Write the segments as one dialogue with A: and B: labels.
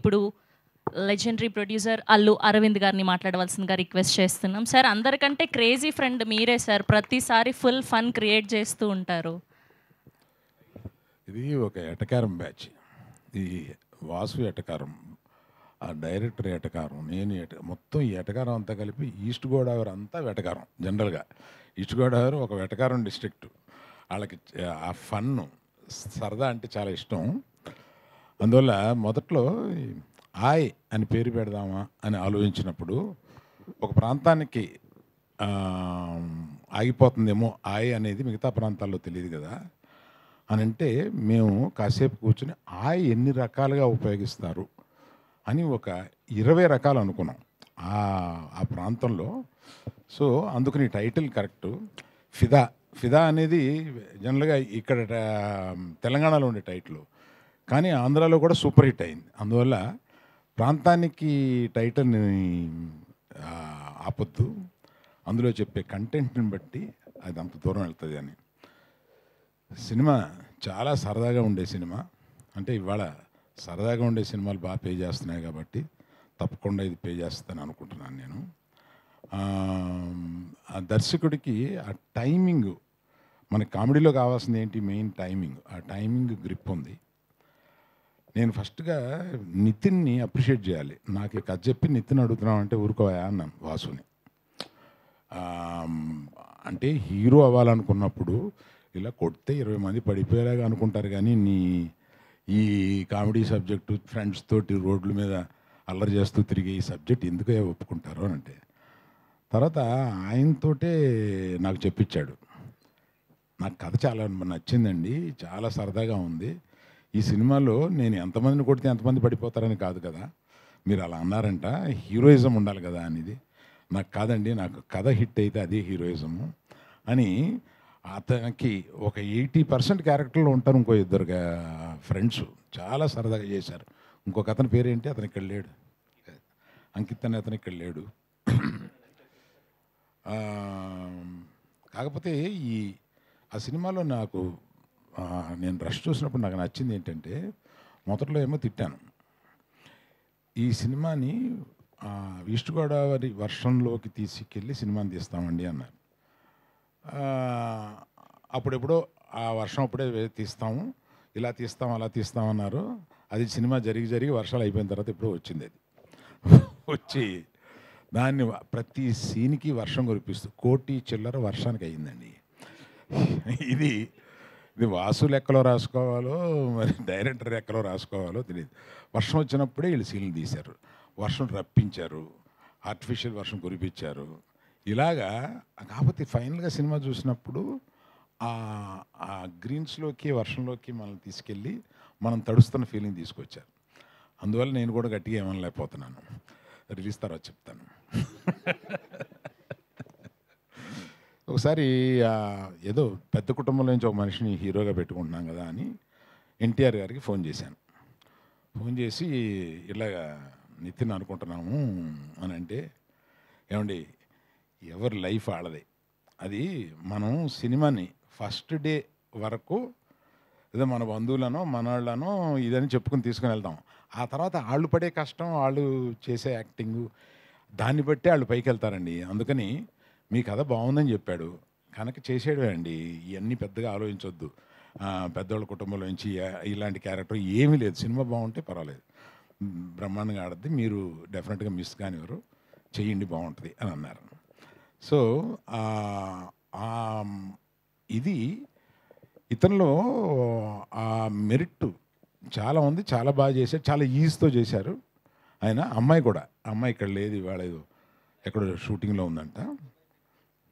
A: ఇప్పుడు legendary producer Allu Arvind గారిని మాట్లాడవలసిందిగా రిక్వెస్ట్ చేస్తున్నాం. సార్, అందరికంటే క్రేజీ ఫ్రెండ్ మీరే సార్. ప్రతిసారి ఫుల్ ఫన్ క్రియేట్ చేస్తూ ఉంటారు.
B: ఇది ఒక ఎటకారం బ్యాచ్. ఈ వాసు ఎటకారం, ఆ డైరెక్టర్ ఎటకారం, నేను మొత్తం ఈ ఎటకారం అంతా కలిపి ఈస్ట్ గోదావరి అంతా వెటకారం. జనరల్గా ఈస్ట్ గోదావరి ఒక వెటకారం డిస్ట్రిక్ట్. వాళ్ళకి ఆ ఫన్ సరదా అంటే చాలా ఇష్టం. అందువల్ల మొదట్లో ఆయ్ అని పేరు పెడదామా అని ఆలోచించినప్పుడు ఒక ప్రాంతానికి ఆగిపోతుందేమో ఆయ్ అనేది, మిగతా ప్రాంతాల్లో తెలియదు కదా అని అంటే మేము కాసేపు కూర్చుని ఆయ్ ఎన్ని రకాలుగా ఉపయోగిస్తారు అని ఒక 20 రకాలు అనుకున్నాం ఆ ప్రాంతంలో. సో అందుకని టైటిల్ కరెక్టు. ఫిదా ఫిదా అనేది జనరల్గా ఇక్కడ తెలంగాణలో ఉండే టైటిల్, కానీ ఆంధ్రాలో కూడా సూపర్ హిట్ అయింది. అందువల్ల ప్రాంతానికి టైటిల్ని ఆపొద్దు, అందులో చెప్పే కంటెంట్ని బట్టి అది అంత దూరం వెళ్తుంది అని. సినిమా చాలా సరదాగా ఉండే సినిమా. అంటే ఇవాళ సరదాగా ఉండే సినిమాలు బాగా పే చేస్తున్నాయి కాబట్టి తప్పకుండా ఇది పే చేస్తాను అనుకుంటున్నాను నేను. ఆ దర్శకుడికి ఆ టైమింగ్, మన కామెడీలో కావాల్సింది ఏంటి, మెయిన్ టైమింగ్. ఆ టైమింగ్ గ్రిప్ ఉంది. నేను ఫస్ట్గా నితిన్ని అప్రిషియేట్ చేయాలి. నాకు కథ చెప్పి నితిన్ అడుగుతున్నాం అంటే ఊరుకోవా అన్నాను వాసుని. అంటే హీరో అవ్వాలనుకున్నప్పుడు ఇలా కొడితే 20 మంది పడిపోయేలాగా అనుకుంటారు, కానీ ఈ కామెడీ సబ్జెక్టు ఫ్రెండ్స్ తోటి రోడ్ల మీద అల్లరి చేస్తూ తిరిగే ఈ సబ్జెక్ట్ ఎందుకే ఒప్పుకుంటారు అని అంటే, తర్వాత ఆయనతోటే నాకు చెప్పించాడు. నాకు కథ చాలా నచ్చిందండి, చాలా సరదాగా ఉంది. ఈ సినిమాలో నేను ఎంతమందిని కొడితే ఎంతమంది పడిపోతారని కాదు కదా, మీరు అలా అన్నారంట, హీరోయిజం ఉండాలి కదా అనేది. నాకు కాదండి, నాకు కథ హిట్ అయితే అదే హీరోయిజము అని. అతనికి ఒక 80% క్యారెక్టర్లో ఉంటారు. ఇంకో 2 ఫ్రెండ్స్ చాలా సరదాగా చేశారు. ఇంకొక అతని పేరేంటి, అతను ఇక్కడ లేడు, అంకిత్ అనే అతను ఇక్కడ లేడు. కాకపోతే ఆ సినిమాలో నాకు నేను రష్ చూసినప్పుడు నాకు నచ్చింది ఏంటంటే, మొదట్లో ఏమో తిట్టాను, ఈ సినిమాని ఈస్ట్ గోదావరి వర్షంలోకి తీసుకెళ్ళి సినిమాని తీస్తామండి అన్నారు. అప్పుడెప్పుడో ఆ వర్షం అప్పుడే తీస్తాము, ఇలా తీస్తాం అలా తీస్తామన్నారు. అది సినిమా జరిగి వర్షాలు అయిపోయిన తర్వాత ఎప్పుడో వచ్చింది. అది వచ్చి దాన్ని ప్రతి సీన్కి వర్షం కురిపిస్తూ 1 కోటి చిల్లర వర్షానికి అయ్యిందండి. ఇది వాసు లెక్కలో రాసుకోవాలో మరి డైరెక్టర్ లెక్కలో రాసుకోవాలో తెలియదు. వర్షం వచ్చినప్పుడే వీళ్ళు సీన్లు తీశారు, వర్షం రప్పించారు, ఆర్టిఫిషియల్ వర్షం కురిపించారు. ఇలాగా. కాకపోతే ఫైనల్గా సినిమా చూసినప్పుడు ఆ గ్రీన్స్లోకి వర్షంలోకి మనల్ని తీసుకెళ్ళి మనం తడుస్తున్న ఫీలింగ్ తీసుకొచ్చారు. అందువల్ల నేను కూడా గట్టిగా ఏమనలేకపోతున్నాను. రిలీజ్ తర్వాత చెప్తాను. ఒకసారి ఏదో పెద్ద కుటుంబంలో నుంచి ఒక మనిషిని హీరోగా పెట్టుకుంటున్నాం కదా అని ఎన్టీఆర్ గారికి ఫోన్ చేశాను. ఫోన్ చేసి ఇలాగా నితిన్ అనుకుంటున్నాము అని అంటే, ఏమండి ఎవరి లైఫ్ ఆడదే, అది మనం సినిమాని ఫస్ట్ డే వరకు ఏదో మన బంధువులనో మనవాళ్ళనో ఇదని చెప్పుకుని తీసుకుని వెళ్తాం. ఆ తర్వాత వాళ్ళు పడే కష్టం, వాళ్ళు చేసే యాక్టింగు, దాన్ని బట్టి వాళ్ళు పైకి వెళ్తారండి. అందుకని మీ కథ బాగుందని చెప్పాడు కనుక చేసేయడమే అండి, ఇవన్నీ పెద్దగా ఆలోచించొద్దు. పెద్దవాళ్ళ కుటుంబంలో నుంచి ఇలాంటి క్యారెక్టర్ ఏమీ లేదు, సినిమా బాగుంటే పర్వాలేదు, బ్రహ్మాండంగా ఆడద్ది, మీరు డెఫినెట్గా మిస్ కానివ్వరు, చెయ్యండి బాగుంటుంది అని అన్నారు. సో ఇది ఇతనిలో ఆ మెరిట్ చాలా ఉంది, చాలా బాగా చేశారు, చాలా ఈజీతో చేశారు ఆయన. అమ్మాయి కూడా, అమ్మాయి ఇక్కడ లేదు, ఇవాళ ఏదో ఎక్కడో షూటింగ్లో ఉందంట,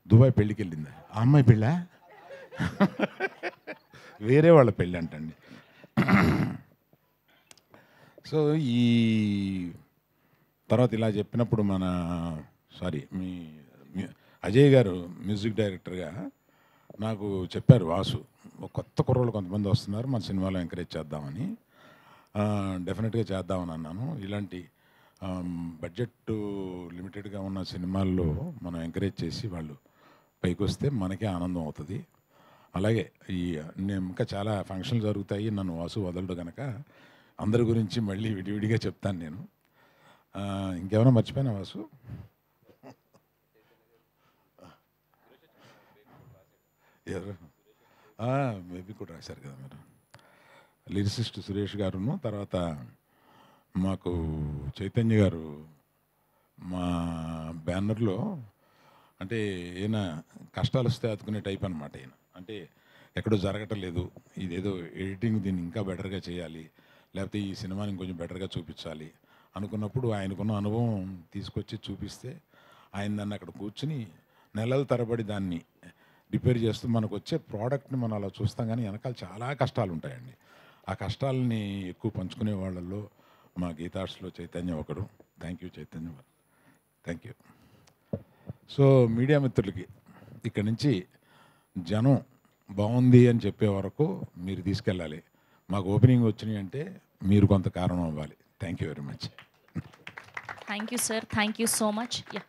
B: దుబాయ్ పెళ్ళికి వెళ్ళింది. ఆ అమ్మాయి పెళ్ళా వేరే వాళ్ళ పెళ్ళి అంటండి. సో ఈ తర్వాత ఇలా చెప్పినప్పుడు మీ అజయ్ గారు మ్యూజిక్ డైరెక్టర్గా నాకు చెప్పారు, వాసు కొత్త కుర్రోళ్ళు కొంతమంది వస్తున్నారు, మన సినిమాలో ఎంకరేజ్ చేద్దామని. డెఫినెట్గా చేద్దామని అన్నాను. ఇలాంటి బడ్జెట్ లిమిటెడ్గా ఉన్న సినిమాల్లో మనం ఎంకరేజ్ చేసి వాళ్ళు పైకి వస్తే మనకే ఆనందం అవుతుంది. అలాగే నేను ఇంకా చాలా ఫంక్షన్లు జరుగుతాయి, నన్ను వాసు వదలడు కనుక అందరి గురించి మళ్ళీ విడివిడిగా చెప్తాను నేను. ఇంకేమైనా మర్చిపోయినా వాసు? ఎవరు? మేబీ కూడా రాశారు కదా మీరు. లిరిసిస్ట్ సురేష్ గారును, తర్వాత మాకు చైతన్య గారు మా బ్యానర్లో, అంటే ఈయన కష్టాలు వస్తే అతుకునే టైప్ అనమాట. ఈయన అంటే ఎక్కడో జరగటలేదు, ఇదేదో ఎడిటింగ్ దీన్ని ఇంకా బెటర్గా చేయాలి, లేకపోతే ఈ సినిమాని ఇంకొంచెం బెటర్గా చూపించాలి అనుకున్నప్పుడు ఆయనకున్న అనుభవం తీసుకొచ్చి చూపిస్తే ఆయన దాన్ని అక్కడ కూర్చుని నెలల తరబడి దాన్ని రిపేర్ చేస్తూ మనకు వచ్చే ప్రోడక్ట్ని మనం అలా చూస్తాం. కానీ వెనకాల చాలా కష్టాలు ఉంటాయండి. ఆ కష్టాలని ఎక్కువ పంచుకునే వాళ్ళల్లో మా గీతార్ట్స్లో చైతన్య ఒకడు. Thank you Chaitanya, thank you. So media మిత్రులకి ఇక్కడి నుంచి జనం బాగుంది అని చెప్పే వరకు మీరు తీసుకెళ్ళాలి. మాకు ఓపెనింగ్ వచ్చినాయి అంటే మీరు కొంత కారణం అవ్వాలి. Thank you very much.
A: Thank you sir, thank you so much. Yeah.